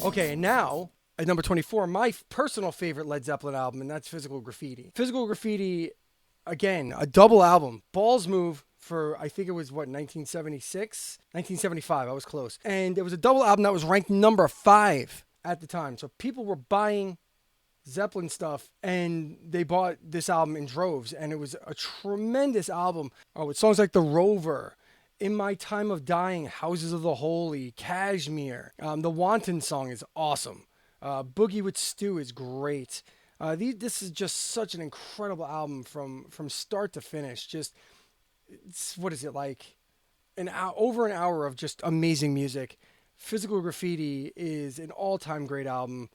Okay, and now at number 24, my personal favorite Led Zeppelin album, and that's Physical Graffiti. Physical Graffiti, again, a double album. Balls Move for, I think it was, what, 1976? 1975, I was close. And it was a double album that was ranked number 5 at the time. So people were buying Zeppelin stuff, and they bought this album in droves, and it was a tremendous album. Oh, with songs like The Rover, In My Time of Dying, Houses of the Holy, Kashmir. The Wanton song is awesome. Boogie with Stu is great. This is just such an incredible album from start to finish. Just, what is it like? Over an hour of just amazing music. Physical Graffiti is an all-time great album.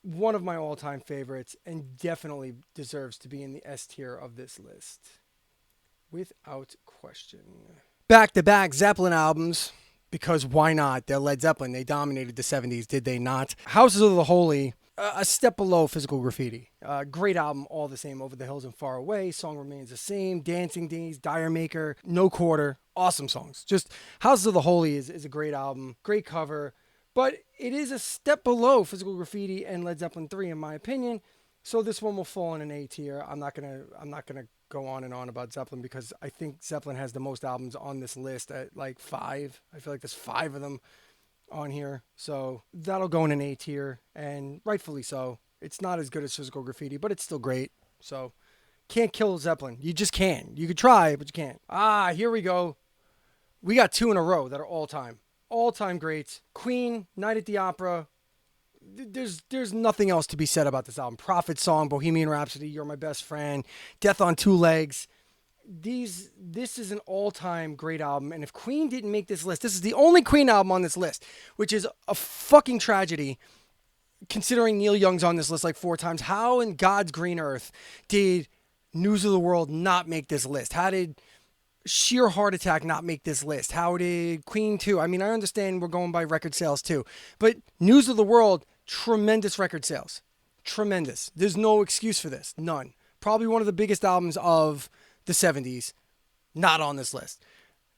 One of my all-time favorites, and definitely deserves to be in the S tier of this list, without question. Back-to-back Zeppelin albums, because why not? They're Led Zeppelin. They dominated the 70s, did they not? Houses of the Holy, a step below Physical Graffiti. Great album, all the same. Over the Hills and Far Away, Song Remains the Same, Dancing Days, Dire Maker, No Quarter, awesome songs. Just Houses of the Holy is a great album, great cover. But it is a step below Physical Graffiti and Led Zeppelin 3, in my opinion. So this one will fall in an A tier. I'm not gonna go on and on about Zeppelin because I think Zeppelin has the most albums on this list at like 5. I feel like there's 5 of them on here. So that'll go in an A tier, and rightfully so. It's not as good as Physical Graffiti, but it's still great. So can't kill Zeppelin. You just can't. You could try, but you can't. Here we go. We got 2 in a row that are all-time greats. Queen, Night at the Opera. There's nothing else to be said about this album. Prophet Song, Bohemian Rhapsody, You're My Best Friend, Death on Two Legs. This is an all-time great album, and if Queen didn't make this list, this is the only Queen album on this list, which is a fucking tragedy considering Neil Young's on this list like 4 times. How in God's green earth did News of the World not make this list? How did Sheer Heart Attack not make this list? How did Queen 2? I mean, I understand we're going by record sales too, but News of the World, tremendous record sales. Tremendous. There's no excuse for this. None. Probably one of the biggest albums of the 70s. Not on this list.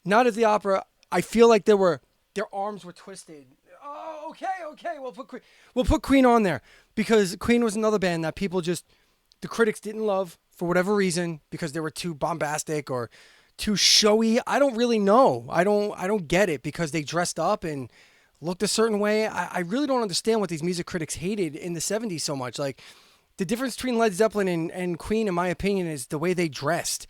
Night at the Opera, I feel like their arms were twisted. Oh, okay. We'll put Queen on there because Queen was another band that the critics didn't love for whatever reason because they were too bombastic or too showy. I don't really know. I don't get it because they dressed up and looked a certain way. I really don't understand what these music critics hated in the 70s so much. Like, the difference between Led Zeppelin and Queen, in my opinion, is the way they dressed.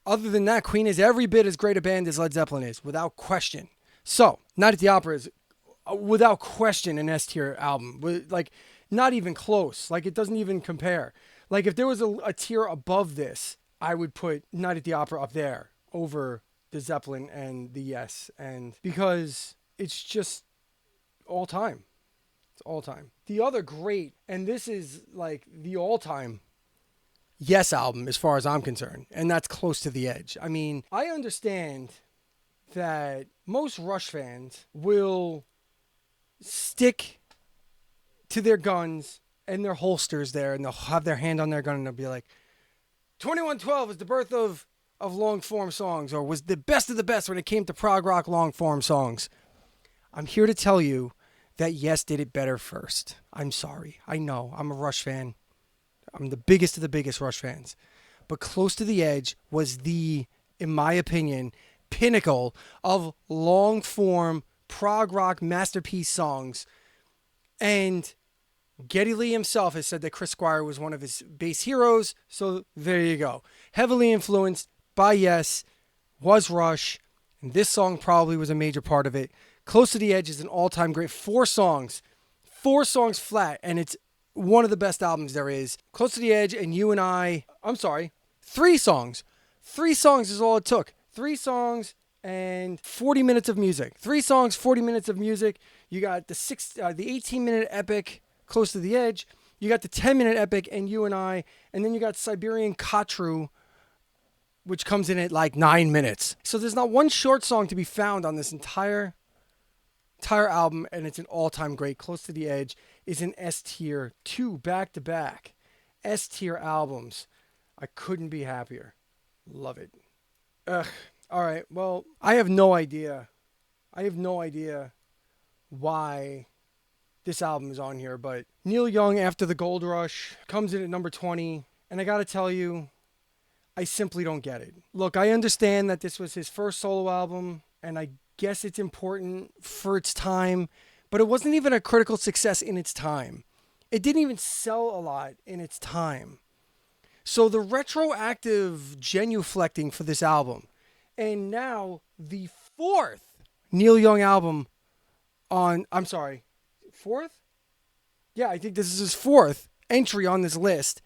Other than that, Queen is every bit as great a band as Led Zeppelin is, without question. So, Night at the Opera is, without question, an S tier album. Like, not even close. Like, it doesn't even compare. Like, if there was a tier above this, I would put Night at the Opera up there over the Zeppelin and the Yes, and because it's just all time. It's all time. The other great, and this is like the all time Yes album as far as I'm concerned, and that's Close to the Edge. I mean, I understand that most Rush fans will stick to their guns and their holsters there, and they'll have their hand on their gun and they'll be like, 2112 is the birth of long form songs, or was the best of the best when it came to prog rock long form songs. I'm here to tell you that Yes did it better first. I'm sorry. I know. I'm a Rush fan. I'm the biggest of the biggest Rush fans. But Close to the Edge was in my opinion, pinnacle of long form prog rock masterpiece songs. And Geddy Lee himself has said that Chris Squire was one of his bass heroes. So there you go. Heavily influenced by Yes, was Rush, and this song probably was a major part of it. Close to the Edge is an all-time great. 4 songs flat, and it's one of the best albums there is. Close to the Edge and You and I'm sorry, 3 songs. 3 songs is all it took. 3 songs and 40 minutes of music. 3 songs, 40 minutes of music. You got the 18-minute epic, Close to the Edge. You got the 10-minute epic and You and then you got Siberian Khatru, which comes in at like 9 minutes. So there's not one short song to be found on this entire album, and it's an all-time great. Close to the Edge is an S tier, 2 back-to-back S tier albums. I couldn't be happier. Love it. Ugh. All right, well, I have no idea why this album is on here, but Neil Young, After the Gold Rush, comes in at number 20. And I got to tell you, I simply don't get it. Look, I understand that this was his first solo album, and I guess it's important for its time, but it wasn't even a critical success in its time. It didn't even sell a lot in its time. So the retroactive genuflecting for this album, and now the fourth Neil Young album fourth? Yeah, I think this is his fourth entry on this list.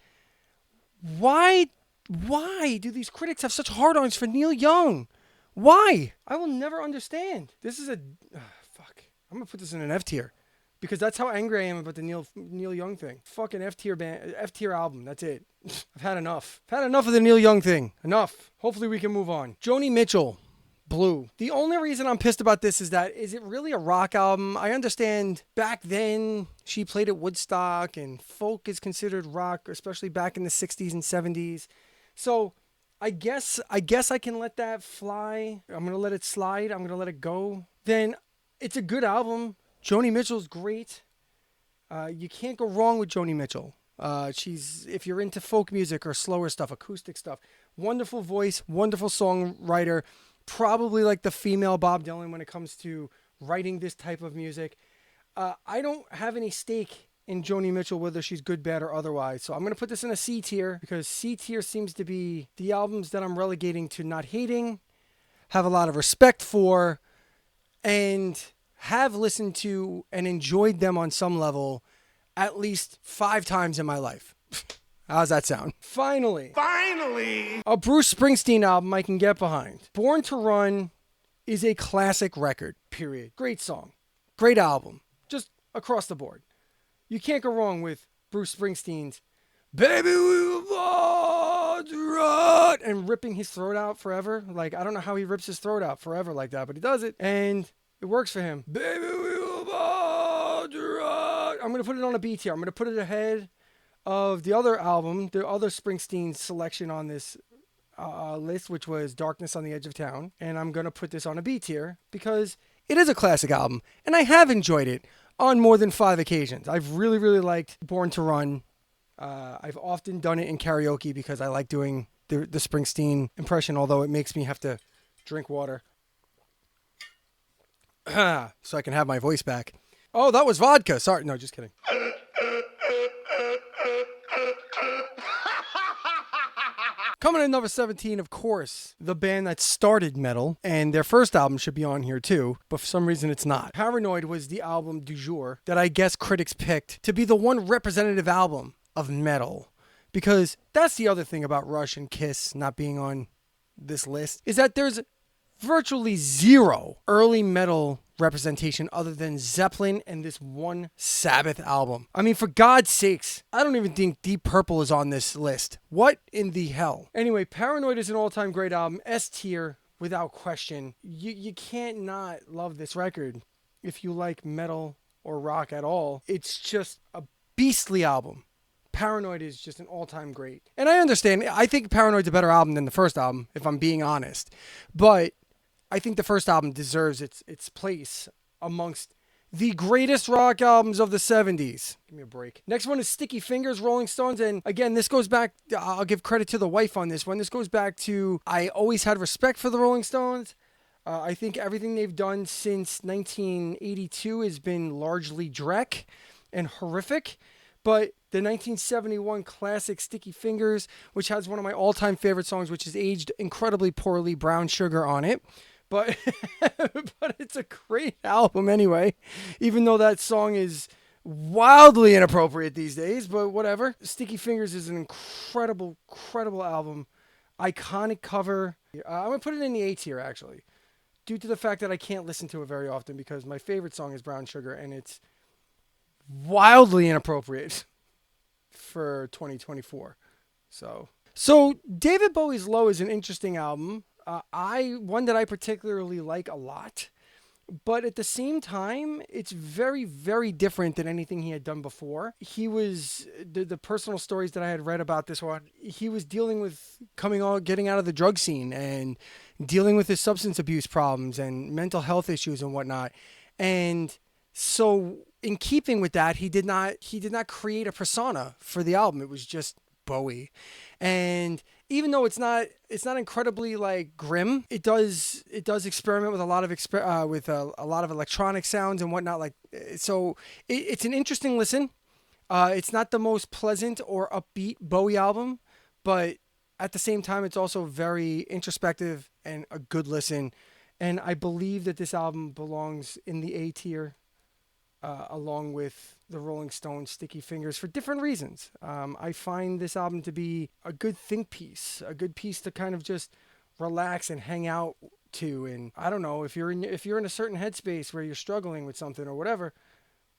Why do these critics have such hard-ons for Neil Young? Why? I will never understand. This is fuck. I'm going to put this in an F tier. Because that's how angry I am about the Neil Young thing. Fucking F tier album. That's it. I've had enough. I've had enough of the Neil Young thing. Enough. Hopefully we can move on. Joni Mitchell, Blue. The only reason I'm pissed about this is it really a rock album? I understand back then she played at Woodstock and folk is considered rock, especially back in the 60s and 70s. So I guess I can let that fly. I'm going to let it slide. I'm going to let it go. Then it's a good album. Joni Mitchell's great. You can't go wrong with Joni Mitchell. If you're into folk music or slower stuff, acoustic stuff, wonderful voice, wonderful songwriter, probably like the female Bob Dylan when it comes to writing this type of music. I don't have any stake in Joni Mitchell, whether she's good, bad, or otherwise. So I'm going to put this in a C tier because C tier seems to be the albums that I'm relegating to not hating, have a lot of respect for, and have listened to and enjoyed them on some level at least 5 times in my life. How's that sound? Finally, a Bruce Springsteen album I can get behind. Born to Run is a classic record, period. Great song, great album, just across the board. You can't go wrong with Bruce Springsteen's Baby We Were Born to Run and ripping his throat out forever. Like, I don't know how he rips his throat out forever like that, but he does it. And it works for him. Baby, we were born to run. I'm going to put it on a B tier. I'm going to put it ahead of the other album, the other Springsteen selection on this list, which was Darkness on the Edge of Town. And I'm going to put this on a B tier because it is a classic album. And I have enjoyed it on more than 5 occasions. I've really, really liked Born to Run. I've often done it in karaoke because I like doing the Springsteen impression, although it makes me have to drink water. So I can have my voice back. Oh, that was vodka. Sorry. No, just kidding. Coming in number 17, of course, the band that started metal, and their first album should be on here too, but for some reason it's not. Paranoid was the album du jour that I guess critics picked to be the one representative album of metal. Because that's the other thing about Rush and Kiss not being on this list, is that there's virtually zero early metal representation other than Zeppelin and this one Sabbath album. I mean, for God's sakes, I don't even think Deep Purple is on this list. What in the hell? Anyway, Paranoid is an all-time great album. S tier, without question. You can't not love this record if you like metal or rock at all. It's just a beastly album. Paranoid is just an all-time great. And I understand. I think Paranoid's a better album than the first album, if I'm being honest. But I think the first album deserves its place amongst the greatest rock albums of the 70s. Give me a break. Next one is Sticky Fingers, Rolling Stones. And again, this goes back, I'll give credit to the wife on this one. This goes back to, I always had respect for the Rolling Stones. I think everything they've done since 1982 has been largely dreck and horrific. But the 1971 classic Sticky Fingers, which has one of my all-time favorite songs, which is aged incredibly poorly, Brown Sugar on it. But but it's a great album anyway, even though that song is wildly inappropriate these days, but whatever. Sticky Fingers is an incredible, incredible album. Iconic cover. I'm going to put it in the A tier, actually, due to the fact that I can't listen to it very often because my favorite song is Brown Sugar, and it's wildly inappropriate for 2024. So David Bowie's Low is an interesting album. One that I particularly like a lot, but at the same time, it's very, very different than anything he had done before. He was, the personal stories that I had read about this one, he was dealing with getting out of the drug scene and dealing with his substance abuse problems and mental health issues and whatnot. And So in keeping with that, he did not create a persona for the album. It was just Bowie. And even though it's not incredibly like grim, it does experiment with a lot of with a lot of electronic sounds and whatnot. Like so, it's an interesting listen. It's not the most pleasant or upbeat Bowie album, but at the same time, it's also very introspective and a good listen. And I believe that this album belongs in the A tier, along with the Rolling Stones' Sticky Fingers for different reasons. I find this album to be a good think piece, a good piece to kind of just relax and hang out to. And I don't know, if you're in a certain headspace where you're struggling with something or whatever,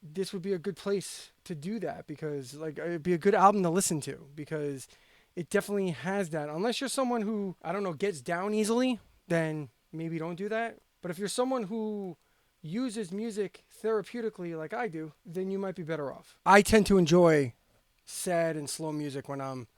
this would be a good place to do that, because like it'd be a good album to listen to, because it definitely has that. Unless you're someone who, I don't know, gets down easily, then maybe don't do that. But if you're someone who uses music therapeutically like I do, then you might be better off. I tend to enjoy sad and slow music when I'm,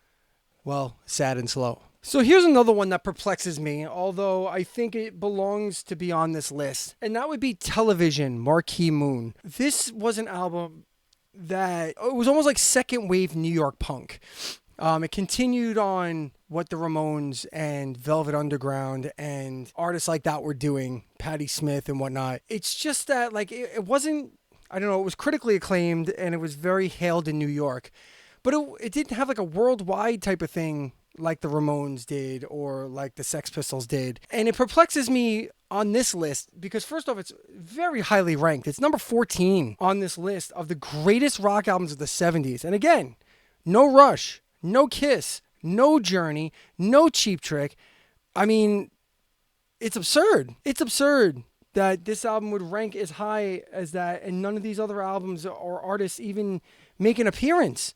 well, sad and slow. So here's another one that perplexes me, although I think it belongs to be on this list, and that would be Television, Marquee Moon. This was an album that it was almost like second wave New York punk. It continued on what the Ramones and Velvet Underground and artists like that were doing, Patti Smith and whatnot. It's just that like it wasn't, I don't know, it was critically acclaimed and it was very hailed in New York, but it didn't have like a worldwide type of thing like the Ramones did or like the Sex Pistols did. And it perplexes me on this list because, first off, it's very highly ranked. It's number 14 on this list of the greatest rock albums of the 70s. And again, no Rush, no Kiss, no Journey, no Cheap Trick. I mean, it's absurd. It's absurd that this album would rank as high as that and none of these other albums or artists even make an appearance.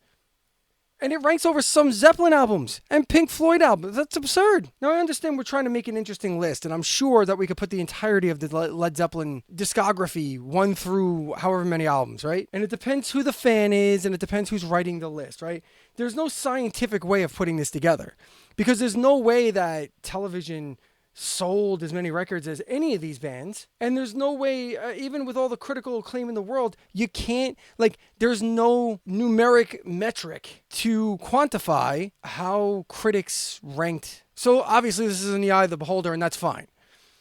And it ranks over some Zeppelin albums and Pink Floyd albums. That's absurd. Now, I understand we're trying to make an interesting list, and I'm sure that we could put the entirety of the Led Zeppelin discography, 1 through however many albums, right? And it depends who the fan is, and it depends who's writing the list, right? There's no scientific way of putting this together, because there's no way that Television sold as many records as any of these bands, and there's no way, even with all the critical acclaim in the world, you can't, like, there's no numeric metric to quantify how critics ranked. So obviously this is in the eye of the beholder, and that's fine.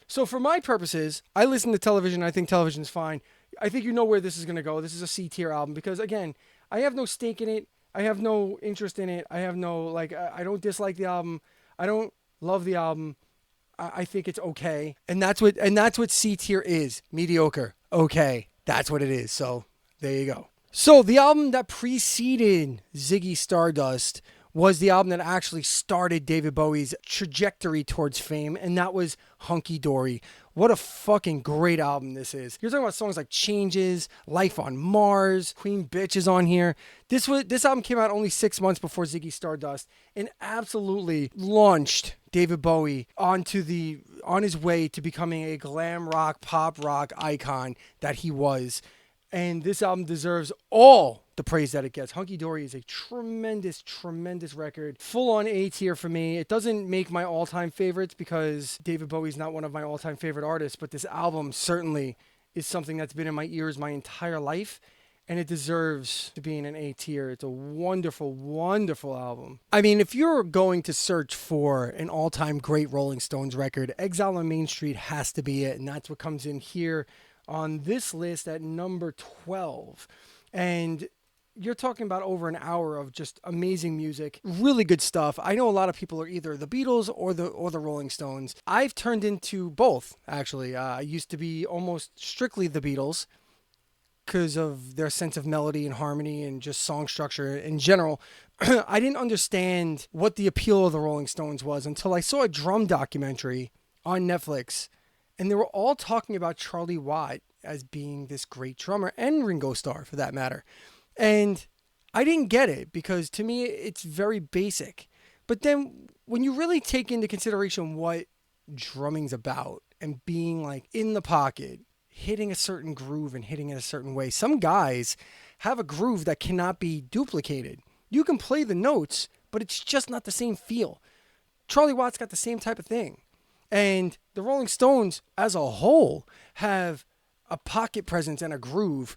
So for my purposes, I listen to Television. I think Television's fine. I think you know where this is going to go. This is a C tier album because, again, I have no stake in it. I have no interest in it. I have no, like, I don't dislike the album. I don't love the album. I think it's okay. And that's what C tier is. Mediocre. Okay. That's what it is. So there you go. So the album that preceded Ziggy Stardust was the album that actually started David Bowie's trajectory towards fame, and that was Hunky Dory. What a fucking great album this is. You're talking about songs like Changes, Life on Mars, Queen Bitch is on here. This album came out only 6 months before Ziggy Stardust and absolutely launched David Bowie on his way to becoming a glam rock, pop rock icon that he was. And this album deserves all the praise that it gets. Hunky Dory is a tremendous, tremendous record. Full on A tier for me. It doesn't make my all-time favorites because David Bowie's not one of my all-time favorite artists, but this album certainly is something that's been in my ears my entire life, and it deserves to be in an A tier. It's a wonderful, wonderful album. I mean, if you're going to search for an all-time great Rolling Stones record, Exile on Main Street has to be it, and that's what comes in here on this list at number 12. And you're talking about over an hour of just amazing music, really good stuff. I know a lot of people are either the Beatles or the Rolling Stones. I've turned into both, actually. I used to be almost strictly the Beatles because of their sense of melody and harmony and just song structure in general. I didn't understand what the appeal of the Rolling Stones was until I saw a drum documentary on Netflix, and they were all talking about Charlie Watt as being this great drummer, and Ringo Starr for that matter. And I didn't get it because to me it's very basic. But then when you really take into consideration what drumming's about and being like in the pocket, hitting a certain groove and hitting it a certain way, some guys have a groove that cannot be duplicated. You can play the notes, but it's just not the same feel. Charlie Watt's got the same type of thing. And the Rolling Stones as a whole have a pocket presence and a groove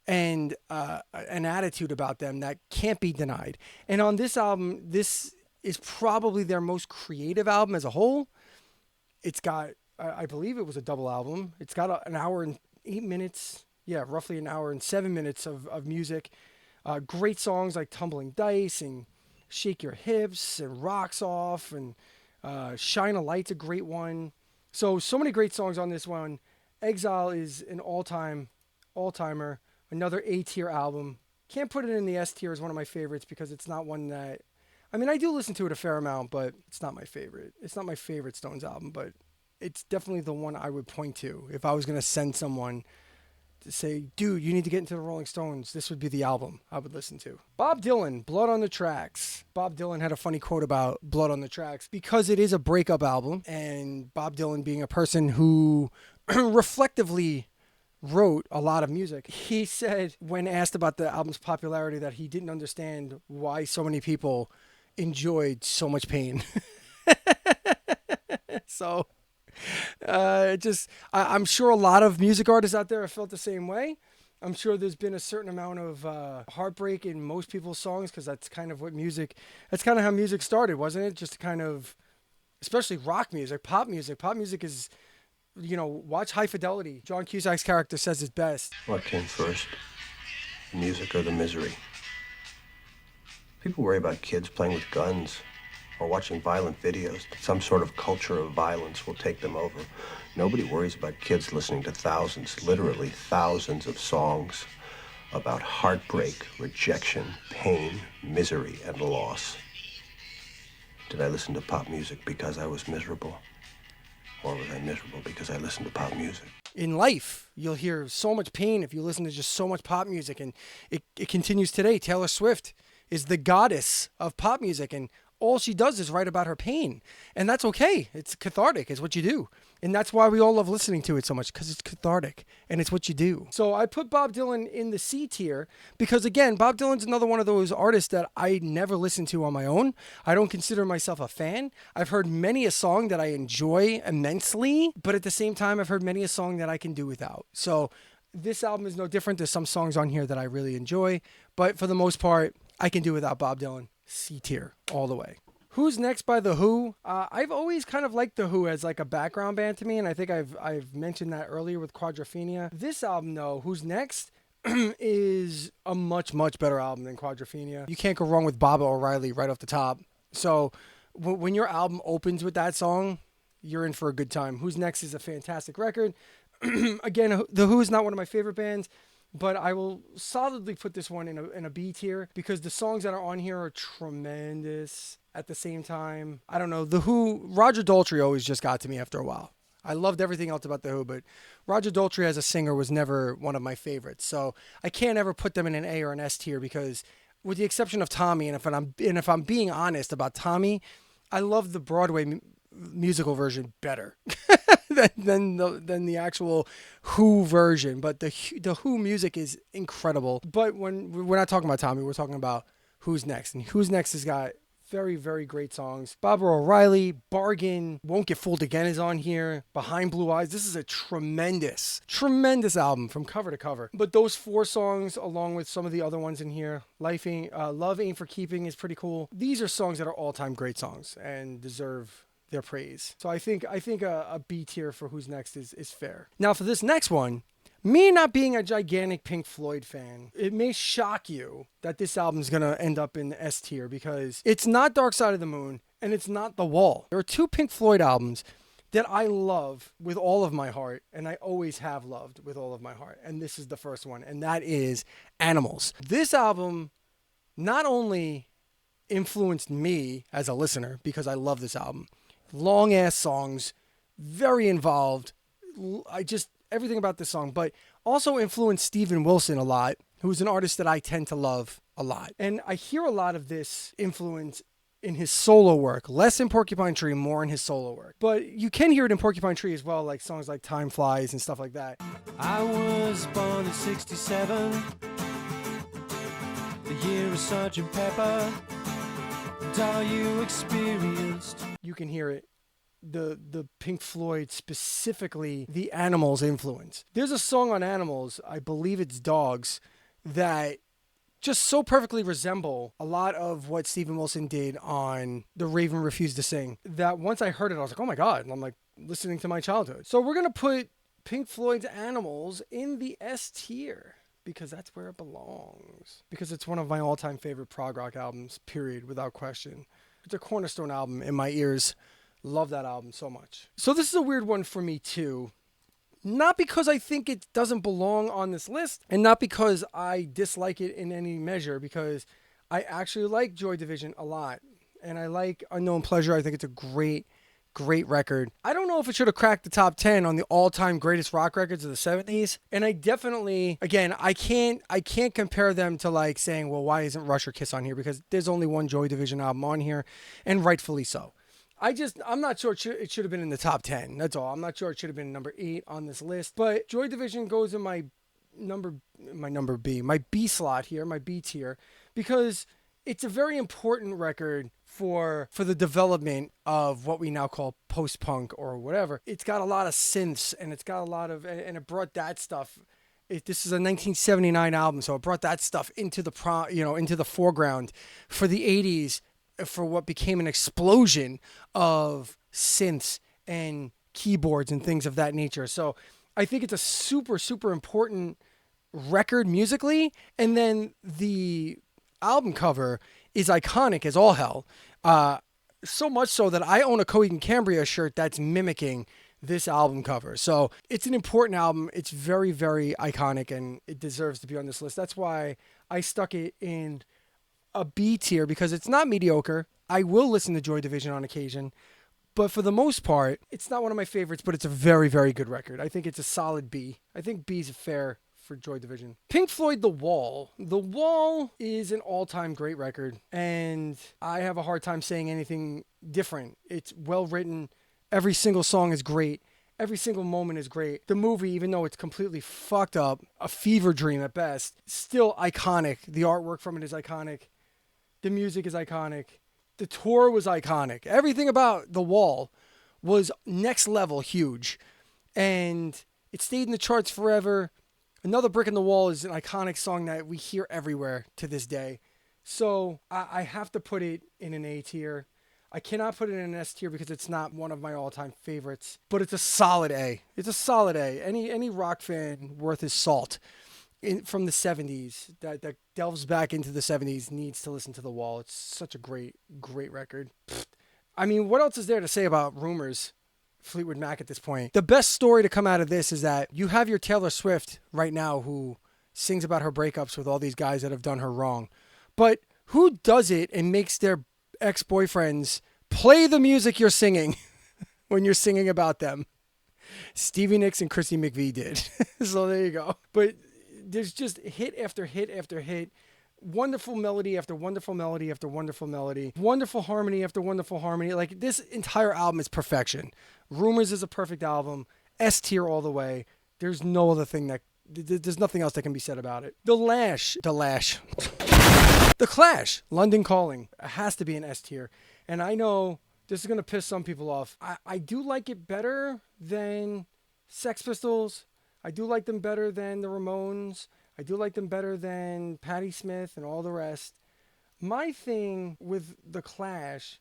and an attitude about them that can't be denied. And on this album, this is probably their most creative album as a whole. It's got, I believe it was a double album. It's got an hour and 8 minutes. Yeah, roughly an hour and 7 minutes of music. Great songs like Tumbling Dice and Shake Your Hips and Rocks Off and Shine a Light's a great one. So many great songs on this one. Exile is an all-timer. Another A-tier album. Can't put it in the S tier as one of my favorites because it's not one that... I mean, I do listen to it a fair amount, but it's not my favorite. It's not my favorite Stones album, but it's definitely the one I would point to. If I was going to send someone to say, dude, you need to get into the Rolling Stones, this would be the album I would listen to. Bob Dylan, Blood on the Tracks. Bob Dylan had a funny quote about Blood on the Tracks because it is a breakup album, and Bob Dylan being a person who reflectively wrote a lot of music. He said when asked about the album's popularity that he didn't understand why so many people enjoyed so much pain. So I'm sure a lot of music artists out there have felt the same way. I'm sure there's been a certain amount of heartbreak in most people's songs because that's kind of how music started, wasn't it? Just to kind of, especially rock music, pop music. Pop music is, watch High Fidelity. John Cusack's character says it best. What came first, the music or the misery? People worry about kids playing with guns or watching violent videos. Some sort of culture of violence will take them over. Nobody worries about kids listening to thousands, literally thousands of songs about heartbreak, rejection, pain, misery, and loss. Did I listen to pop music because I was miserable? Or was I miserable because I listened to pop music? In life, you'll hear so much pain if you listen to just so much pop music, and it continues today. Taylor Swift is the goddess of pop music, and all she does is write about her pain. And that's okay. It's cathartic. It's what you do. And that's why we all love listening to it so much, because it's cathartic and it's what you do. So I put Bob Dylan in the C tier because, again, Bob Dylan's another one of those artists that I never listen to on my own. I don't consider myself a fan. I've heard many a song that I enjoy immensely, but at the same time, I've heard many a song that I can do without. So this album is no different. There's some songs on here that I really enjoy, but for the most part, I can do without Bob Dylan. C tier all the way. Who's Next by The Who? I've always kind of liked The Who as like a background band to me, and I think I've mentioned that earlier with Quadrophenia. This album, though, Who's Next, is a much, much better album than Quadrophenia. You can't go wrong with Baba O'Reilly right off the top. So when your album opens with that song, you're in for a good time. Who's Next is a fantastic record. Again, The Who is not one of my favorite bands, but I will solidly put this one in a B tier because the songs that are on here are tremendous. At the same time, I don't know, The Who, Roger Daltrey always just got to me after a while. I loved everything else about The Who, but Roger Daltrey as a singer was never one of my favorites. So I can't ever put them in an A or an S tier because, with the exception of Tommy, and if I'm being honest about Tommy, I love the Broadway musical version better than the actual Who version. But the Who music is incredible. But when we're not talking about Tommy, we're talking about Who's Next, and Who's Next has got very, very great songs. Baba O'Reilly, Bargain, Won't Get Fooled Again is on here. Behind Blue Eyes. This is a tremendous, tremendous album from cover to cover. But those 4 songs, along with some of the other ones in here, Love Ain't For Keeping is pretty cool. These are songs that are all-time great songs and deserve their praise. So I think a B tier for Who's Next is fair. Now for this next one, me not being a gigantic Pink Floyd fan, it may shock you that this album's going to end up in the S tier because it's not Dark Side of the Moon and it's not The Wall. There are 2 Pink Floyd albums that I love with all of my heart, and I always have loved with all of my heart. And this is the first one, and that is Animals. This album not only influenced me as a listener because I love this album, long ass songs, very involved. Everything about this song, but also influenced Steven Wilson a lot, who's an artist that I tend to love a lot. And I hear a lot of this influence in his solo work, less in Porcupine Tree, more in his solo work. But you can hear it in Porcupine Tree as well, like songs like Time Flies and stuff like that. I was born in 67, the year of Sgt. Pepper, and all you experienced. You can hear it the Pink Floyd, specifically the Animals influence. There's a song on Animals, I believe it's Dogs, that just so perfectly resemble a lot of what Steven Wilson did on The Raven Refused to Sing, that once I heard it, I was like, oh my God. And I'm like listening to my childhood. So we're going to put Pink Floyd's Animals in the S tier because that's where it belongs. Because it's one of my all-time favorite prog rock albums, period, without question. It's a cornerstone album in my ears. Love that album so much. So this is a weird one for me too. Not because I think it doesn't belong on this list, and not because I dislike it in any measure, because I actually like Joy Division a lot. And I like Unknown Pleasure. I think it's a great record. I don't know if it should have cracked the top 10 on the all-time greatest rock records of the 70s. And I definitely, again, I can't compare them to like saying, well, why isn't Rush or Kiss on here? Because there's only one Joy Division album on here, and rightfully so. I'm not sure it should have been in the top 10. That's all. I'm not sure it should have been number 8 on this list. But Joy Division goes in my B slot here, my B tier, because it's a very important record for the development of what we now call post-punk or whatever. It's got a lot of synths, and it's got a lot of, and it brought that stuff. This is a 1979 album, so it brought that stuff into the foreground for the 80s. For what became an explosion of synths and keyboards and things of that nature. So I think it's a super, super important record musically. And then the album cover is iconic as all hell. So much so that I own a Coheed and Cambria shirt that's mimicking this album cover. So it's an important album. It's very, very iconic, and it deserves to be on this list. That's why I stuck it in a B tier, because it's not mediocre. I will listen to Joy Division on occasion, but for the most part, it's not one of my favorites, but it's a very, very good record. I think it's a solid B. I think B is fair for Joy Division. Pink Floyd, The Wall. The Wall is an all-time great record, and I have a hard time saying anything different. It's well written. Every single song is great. Every single moment is great. The movie, even though it's completely fucked up, a fever dream at best, still iconic. The artwork from it is iconic. The music is iconic. The tour was iconic. Everything about The Wall was next level huge. And it stayed in the charts forever. Another Brick in the Wall is an iconic song that we hear everywhere to this day. So I have to put it in an A tier. I cannot put it in an S tier because it's not one of my all-time favorites. But it's a solid A. It's a solid A. Any rock fan worth his salt from the 70s that delves back into the 70s needs to listen to The Wall. It's such a great record. I mean, what else is there to say about Rumors, Fleetwood Mac at this point? The best story to come out of this is that you have your Taylor Swift right now who sings about her breakups with all these guys that have done her wrong. But who does it and makes their ex-boyfriends play the music you're singing when you're singing about them? Stevie Nicks and Chrissy McVie did. So there you go. But there's just hit after hit after hit. Wonderful melody after wonderful melody after wonderful melody. Wonderful harmony after wonderful harmony. Like, this entire album is perfection. Rumors is a perfect album. S tier all the way. There's no other thing there's nothing else that can be said about it. The Clash, London Calling. It has to be an S tier. And I know this is going to piss some people off. I do like it better than Sex Pistols. I do like them better than the Ramones. I do like them better than Patti Smith and all the rest. My thing with The Clash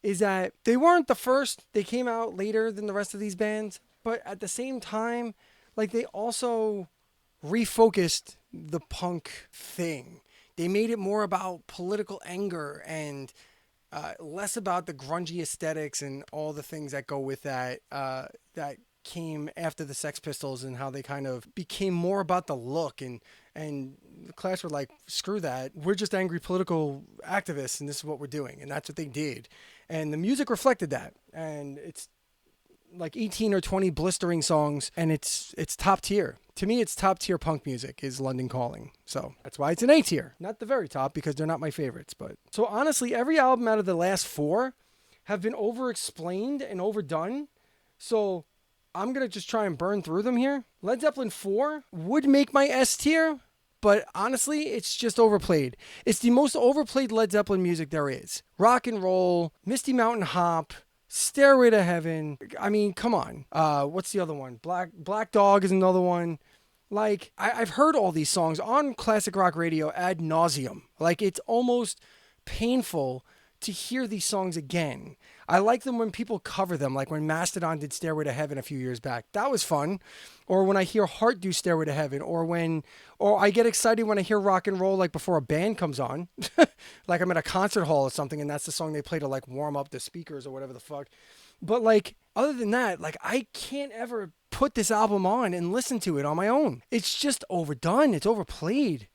is that they weren't the first. They came out later than the rest of these bands. But at the same time, like, they also refocused the punk thing. They made it more about political anger and less about the grungy aesthetics and all the things that go with that, that came after the Sex Pistols, and how they kind of became more about the look, and the Clash were like, screw that, we're just angry political activists and this is what we're doing, and that's what they did, and the music reflected that, and it's like 18 or 20 blistering songs, and it's top tier. To me, it's top tier punk music is London Calling. So that's why it's an A tier. Not the very top, because they're not my favorites. But so honestly, every album out of the last 4 have been over-explained and overdone. So I'm going to just try and burn through them here. Led Zeppelin 4 would make my S tier, but honestly, it's just overplayed. It's the most overplayed Led Zeppelin music there is. Rock and roll, Misty Mountain Hop, Stairway to Heaven. I mean, come on. What's the other one? Black Dog is another one. Like, I've heard all these songs on classic rock radio ad nauseum. Like, it's almost painful to hear these songs again. I like them when people cover them, like when Mastodon did Stairway to Heaven a few years back. That was fun. Or when I hear Heart do Stairway to Heaven, or I get excited when I hear rock and roll like before a band comes on. Like I'm at a concert hall or something and that's the song they play to like warm up the speakers or whatever the fuck. But like other than that, like I can't ever put this album on and listen to it on my own. It's just overdone. It's overplayed.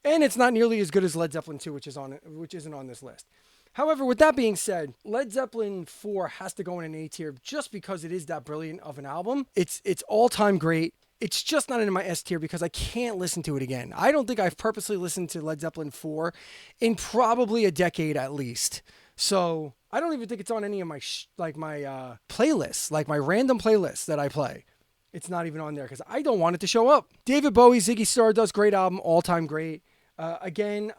And it's not nearly as good as Led Zeppelin 2, which isn't on this list. However, with that being said, Led Zeppelin 4 has to go in an A tier just because it is that brilliant of an album. It's all-time great. It's just not in my S tier because I can't listen to it again. I don't think I've purposely listened to Led Zeppelin 4 in probably a decade at least. So I don't even think it's on any of my playlists, like my random playlists that I play. It's not even on there because I don't want it to show up. David Bowie, Ziggy Stardust, great album, all-time great. Again,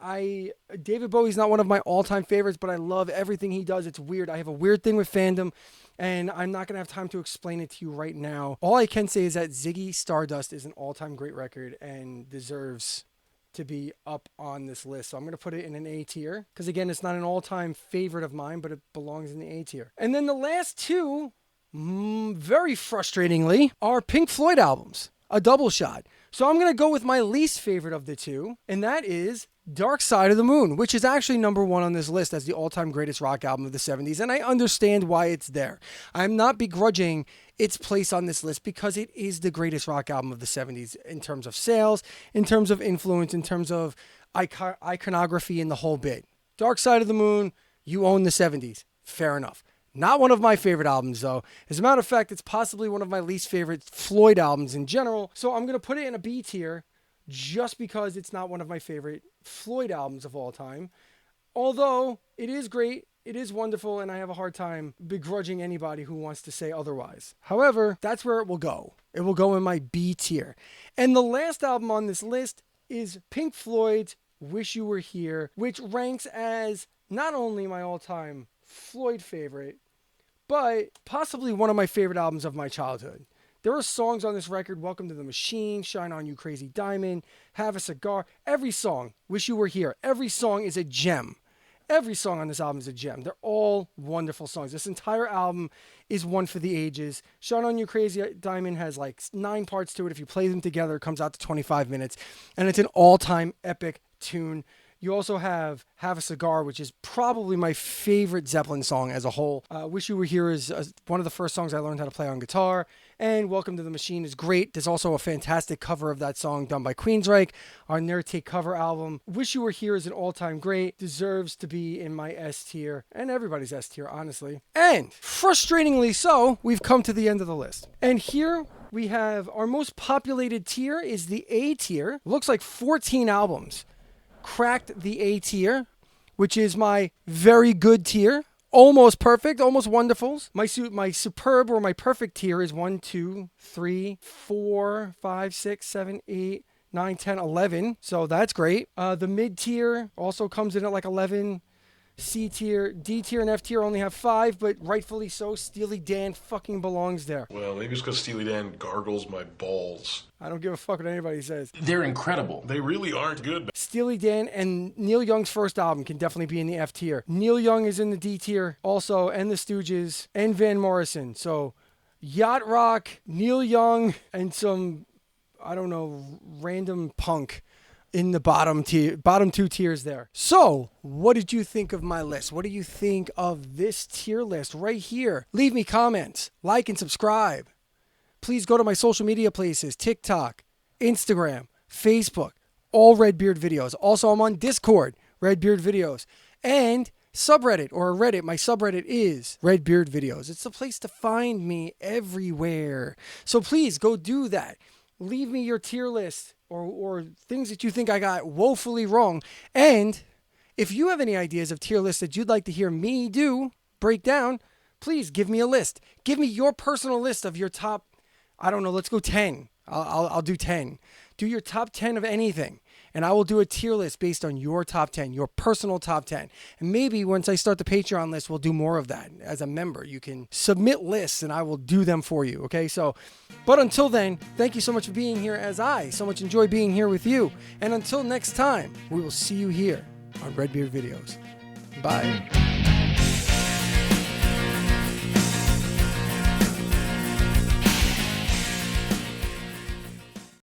David Bowie's not one of my all-time favorites, but I love everything he does. It's weird. I have a weird thing with fandom, and I'm not going to have time to explain it to you right now. All I can say is that Ziggy Stardust is an all-time great record and deserves to be up on this list. So I'm going to put it in an A tier because, again, it's not an all-time favorite of mine, but it belongs in the A tier. And then the last two, very frustratingly, are Pink Floyd albums, a double shot. So I'm going to go with my least favorite of the two, and that is Dark Side of the Moon, which is actually number one on this list as the all-time greatest rock album of the 70s, and I understand why it's there. I'm not begrudging its place on this list because it is the greatest rock album of the 70s in terms of sales, in terms of influence, in terms of iconography, and the whole bit. Dark Side of the Moon, you own the 70s. Fair enough. Not one of my favorite albums, though. As a matter of fact, it's possibly one of my least favorite Floyd albums in general. So I'm going to put it in a B tier just because it's not one of my favorite Floyd albums of all time. Although it is great, it is wonderful, and I have a hard time begrudging anybody who wants to say otherwise. However, that's where it will go. It will go in my B tier. And the last album on this list is Pink Floyd's Wish You Were Here, which ranks as not only my all-time Floyd favorite, but possibly one of my favorite albums of my childhood. There are songs on this record, Welcome to the Machine, Shine On You Crazy Diamond, Have a Cigar, every song, Wish You Were Here, every song is a gem. Every song on this album is a gem. They're all wonderful songs. This entire album is one for the ages. Shine On You Crazy Diamond has like 9 parts to it. If you play them together, it comes out to 25 minutes, and it's an all-time epic tune. You also have a Cigar, which is probably my favorite Zeppelin song as a whole. Wish You Were Here is one of the first songs I learned how to play on guitar. And Welcome to the Machine is great. There's also a fantastic cover of that song done by Queensryche on their Take Cover album. Wish You Were Here is an all-time great. Deserves to be in my S tier. And everybody's S tier, honestly. And frustratingly so, we've come to the end of the list. And here we have our most populated tier is the A tier. Looks like 14 albums cracked the A tier, which is my very good tier. Almost perfect, almost wonderfuls. My superb or my perfect tier is 1, 2, 3, 4, 5, 6, 7, 8, 9, 10, 11. So that's great. The mid tier also comes in at like 11. C tier, D tier, and F tier only have 5, but rightfully so. Steely Dan fucking belongs there. Well, maybe it's because Steely Dan gargles my balls. I don't give a fuck what anybody says. They're incredible. They really aren't good. Steely Dan and Neil Young's first album can definitely be in the F tier. Neil Young is in the D tier also, and the Stooges, and Van Morrison. So, yacht rock, Neil Young, and some, I don't know, random punk in the bottom 2 tiers there. So, what did you think of my list? What do you think of this tier list right here? Leave me comments, like and subscribe. Please go to my social media places, TikTok, Instagram, Facebook, all Redbeard videos. Also, I'm on Discord, Redbeard videos, and subreddit or Reddit. My subreddit is Redbeard videos. It's the place to find me everywhere. So please go do that. Leave me your tier list or things that you think I got woefully wrong. And if you have any ideas of tier lists that you'd like to hear me break down, please give me a list. Give me your personal list of your top, I don't know, let's go 10. I'll do 10. Do your top 10 of anything. And I will do a tier list based on your top 10, your personal top 10. And maybe once I start the Patreon list, we'll do more of that. As a member, you can submit lists and I will do them for you. Okay, so, but until then, thank you so much for being here, as I so much enjoy being here with you. And until next time, we will see you here on Redbeard Videos. Bye.